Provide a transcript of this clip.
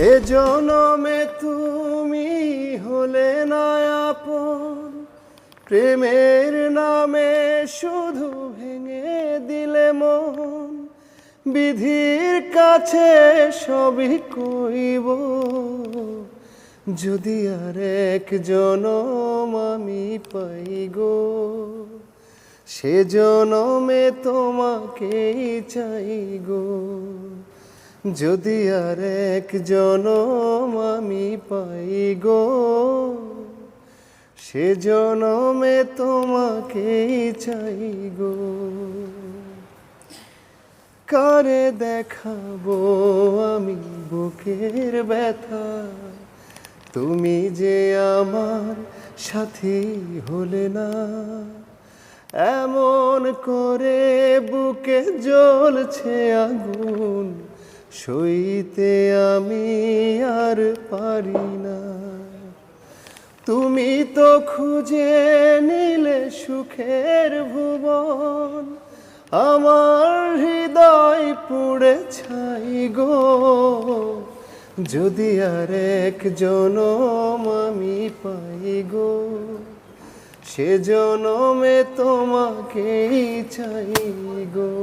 এ জনমে তুমি হলে না আপন, প্রেমের নামে শুধু ভেঙে দিলে মন। বিধির কাছে সবই কইব, যদি আর এক জনম আমি পাই গো, সে জনমে তোমাকেই চাই গো। যদি আর এক জনম আমি পাই গো, সে জনমে তোমাকেই চাই গো। কারে দেখাবো আমি বুকের ব্যথা, তুমি যে আমার সাথী হলে না। এমন করে বুকে জ্বলছে আগুন, সইতে আমি আর পারি না। তুমি তো খুঁজে নিলে সুখের ভুবন, আমার হৃদয় পুড়ে ছাই গো। যদি আর এক জনম আমি পাই গো, সে জনমে তোমাকেই চাই গো।